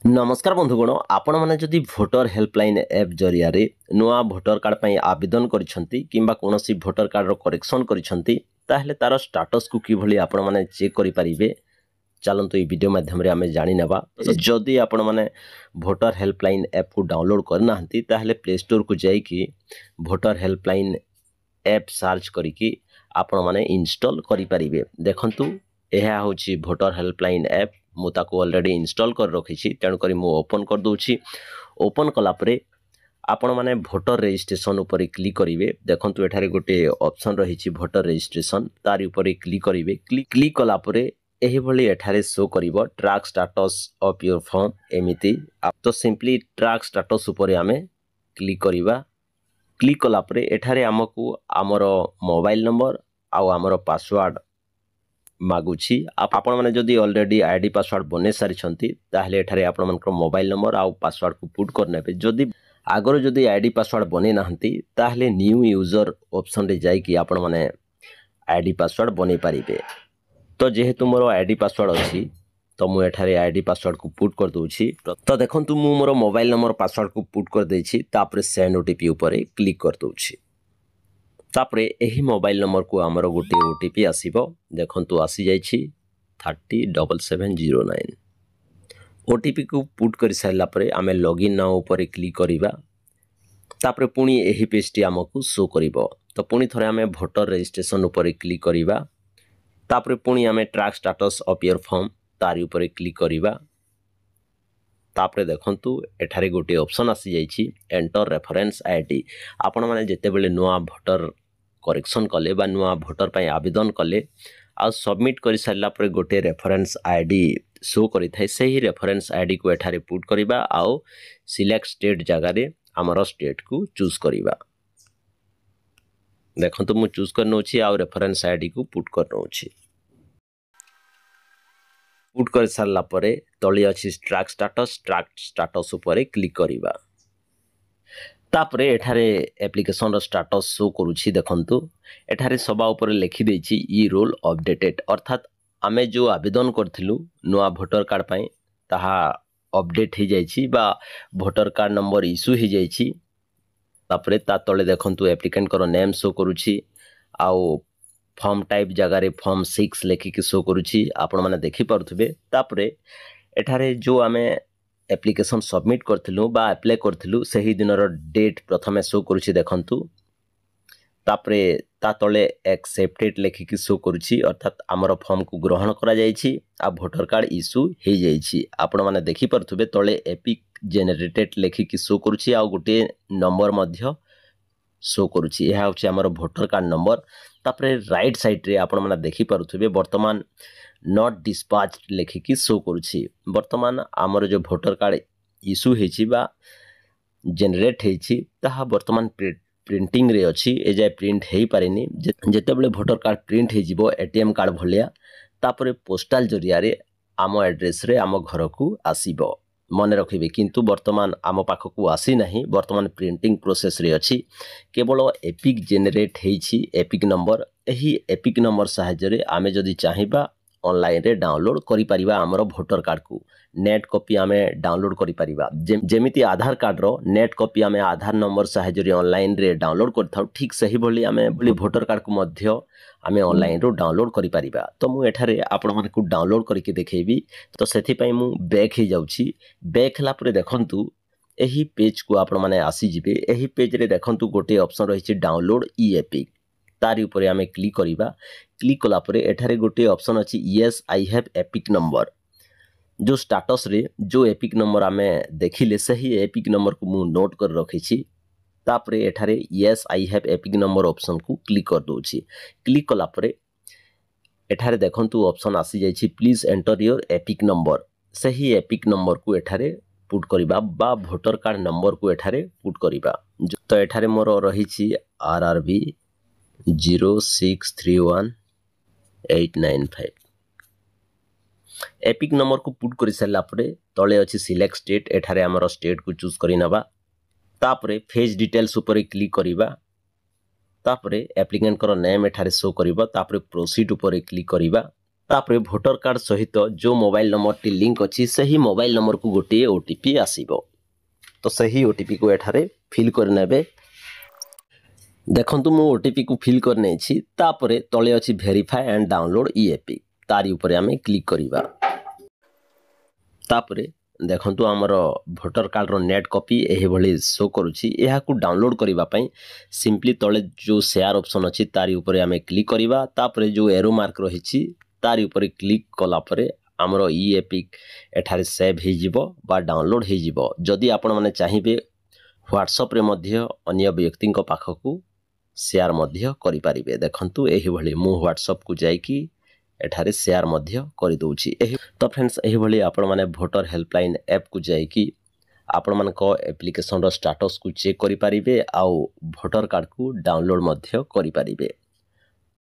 नमस्कार बंधुगण आपण मैंने जदि भोटर हेल्पलाइन एप जरिया नुआ भोटर कार्ड पर आवेदन करिसेंती किंबा कोनोसी भोटर कार्ड रो करेक्शन करिसेंती ताहले तार स्टेटस को किभली आपण माने चेक करि परिबे चलंतु ई वीडियो माध्यम रे आमे जानि नेबा। जदि आपण माने भोटर हेल्पलाइन एप को डाउनलोड करनाहंती ताहले प्ले स्टोर को जाई कि भोटर हेल्पलाइन एप सर्च करिकी आपण माने इंस्टॉल करि परिबे। देखंतु एहा होची भोटर हेल्पलाइन एप मुझे ऑलरेडी इंस्टॉल कर रखी तेणुक ओपन कर दूची। ओपन कलापर आपण मैंने भोटर रजिस्ट्रेशन उपर क्लिक करेंगे। देखो एठारे गोटे ऑप्शन रही भोटर रजिस्ट्रेशन तार उपर क्लिक करेंगे। क्लिक कलापर यही एठारे शो कर track status of your form एमिति तो सिंपली ट्रैक स्टेटस उपर आमे क्लिक करवा। क्लिक कलापर एठारे आमको आमर मोबाइल नंबर आमर पासवर्ड मागुची। आपण माने जदि ऑलरेडी आईडी पासवर्ड बने सारी ताहले एठारे आपण मानकर मोबाइल नंबर आउ पासवर्ड को पुट करने जदि आगर जदि आईडी पासवर्ड बने नाहंती ताहले न्यू यूजर ऑप्शन रे जाई कि आपण माने आईडी पासवर्ड बने पारिबे। तो जेहेतु मोर आईडी पासवर्ड अछि तो मु एठारे आईडी पासवर्ड को पुट कर दूची। तो देखंतु मु मोर मोबाइल नंबर पासवर्ड को पुट कर देछि तापर सेंड ओटीपी ऊपर क्लिक कर दूची। तापरे यही मोबाइल नंबर को आमर गोटे ओटीपी आसीबो। देखंतु आसी जाइछि 307709 ओटीपी को पुट कर साइला परे आमे लॉगिन नाउ ऊपर क्लिक करिबा। तापरे पुणी यही पेजटी आमको शो करिबो। तो पुणी थरे आमे भोटर रजिस्ट्रेशन ऊपर क्लिक करिबा। तापरे पुणी आमे track status of your form तार ऊपर क्लिक करिबा। तापरे देखंतु एठारे गोटे ऑप्शन आसी जाइछि एंटर रेफरेंस आईडी। आपण माने जेते बेले नुआ भोटर करेक्शन कले बा नुआ भोटर पर आवेदन कले आ सबमिट कर सारा पर गोटे रेफरेंस आईडी शो करि थाए सही रेफरेंस आईडी को एठारे पुट करिबा आउ सिलेक्ट स्टेट जगह रे हमर स्टेट को चूज करिबा। देखंतु मु चूज कर नउछि आउ रेफरेंस आईडी को पुट कर नउछि। पुट कर सारा पर तली अछि ट्रैक स्टेटस ऊपर क्लिक करिबा। तापरे एठारे एप्लिकेशन रो स्टेटस शो करूछि। देखंतु एठारे सभा ऊपर लिखि देछि ई रोल अपडेटेड अर्थात आमे जो आवेदन करथिलु नुआ भोटर कार्ड पई ताहा अपडेट हो जाइछि बा भोटर कार्ड नंबर इश्यू हो जाइछि। तापरे ता तले देखंतु एप्लिकेंट करो नेम शो करूछि आउ फॉर्म टाइप जगह रे फॉर्म 6 लिखिक शो करूछि आपण माने देखि पारुथबे। तापरे एठारे जो आमे एप्लिकेशन सबमिट करथिलु बा अप्लाई करथिलु सही दिन रो डेट प्रथमे शो करूछि। देखंतु तापरे ता तले एक्सेप्टेड लिखिक शो करूछि अर्थात हमर फॉर्म को ग्रहण करा जाइछि आ भोटर कार्ड इश्यू हे जाइछि। आपण माने देखि पारुथबे तले एपिक जनरेटेड लिखिक शो करूछि आ गोटे नंबर मध्य शो करूछि। यह होछि हमर भोटर कार्ड नंबर। तापरे राइट साइड रे आपण माने देखि पारुथबे वर्तमान नॉट डिस्पैच लिखिकी शो करूछि। वर्तमान आमर जो भोटर कार्ड इश्यू हेछि बा जनरेट हेछि ताहा वर्तमान प्रिंटिंग रे अछि ए जाय प्रिंट हेई पारेनी। जेते बेले भोटर कार्ड प्रिंट हे जिवो एटीएम कार्ड भलिया तापरे पोस्टल जरिया रे आम एड्रेस रे आम घर को आसीबो मन रखिबे। किंतु वर्तमान आम पाख को आसी नाही वर्तमान प्रिंटिंग प्रोसेस रे अछि। केवल एपिक जनरेट हेछि एपिक नंबर। एही एपिक नंबर सहायता रे आमे जदि चाहिबा ऑनलाइन रे डाउनलोड करि परिबा हमर भोटर कार्ड को नेट कॉपी आमे डाउनलोड करि परिबा। जेमिति आधार कार्ड रो नेट कॉपी आमे आधार नंबर सहायता रे ऑनलाइन रे डाउनलोड करथाउ ठीक सही भली आमे भोटर कार्ड को मध्य आमे ऑनलाइन रो डाउनलोड करि परिबा। तो मु एठारे आपण मन को डाउनलोड करके देखेबी। तो सेथि पई मु बैक हे जाउची। बैक हला परे देखंतु एही पेज को आपण माने आसी जिबे। एही पेज रे देखंतु गोटे ऑप्शन रहिछि डाउनलोड ई एपिक तारी ऊपर आमे क्लिक करिबा। क्लिक कला परे एठारे गोटे ऑप्शन अछि yes I have EPIC number. जो स्टेटस रे जो एपिक नंबर आमे देखिले सही एपिक नंबर को मु नोट कर रखिछि। तापरे एठारे yes I have EPIC number option को क्लिक कर दोछि। क्लिक कला परे एठारे देखंतु ऑप्शन आसी जाइछि please enter your EPIC number. सही एपिक नंबर को एठारे पुट करिबा बा भोटर कार्ड नंबर को एठारे पुट करिबा। तो एठारे मोर रहिछि आरआरबी 0631895 एपिक नंबर को पुट कर सारा परे तले अच्छी सिलेक्ट स्टेट एठारे हमर स्टेट को चूज करि नबा। तापरे फेज डिटेल्स ऊपर क्लिक करिबा। तापरे एप्लिकेंट कर नेम एठारे शो करिबा। तापरे प्रोसीड ऊपर क्लिक करिबा। तापर भोटर कार्ड सहित जो मोबाइल नंबर टी लिंक अच्छी से ही मोबाइल नंबर को गोटे ओटीपी आसीबो। तो सही ओटीपी को एठारे फिल करने देखु मु ओटीपी को फिल करने तापर तले अच्छी वेरीफाई एंड डाउनलोड ईएपी तारी ऊपर आमे क्लिक करिबा। तापर देखंतु आमर भोटर कार्ड रो नेट कॉपी एही भली शो करूची। एहा को डाउनलोड करिबा पई सिंपली तले जो शेयर ऑप्शन अछि तारी ऊपर आमे क्लिक करिबा। तापर जो एरो मार्क रहिची तारी ऊपर क्लिक कला परे आमर ईएपी एठारे सेव हे जिवो बा डाउनलोड हे जिवो। जदि आपण माने चाहिबे व्हाट्सएप रे मध्य अन्य व्यक्ति को पाखकू शेयर मध्य करि परिबे। देखंतु एही भली मु व्हाट्सएप को जाई कि एठारे शेयर मध्य करि दोउची। तो फ्रेंड्स एही भली आपण माने भोटर हेल्पलाइन ऐप को जाई कि आपण मान को एप्लिकेशन रो स्टेटस को चेक करि परिबे आउ भोटर कार्ड को डाउनलोड मध्य करि परिबे।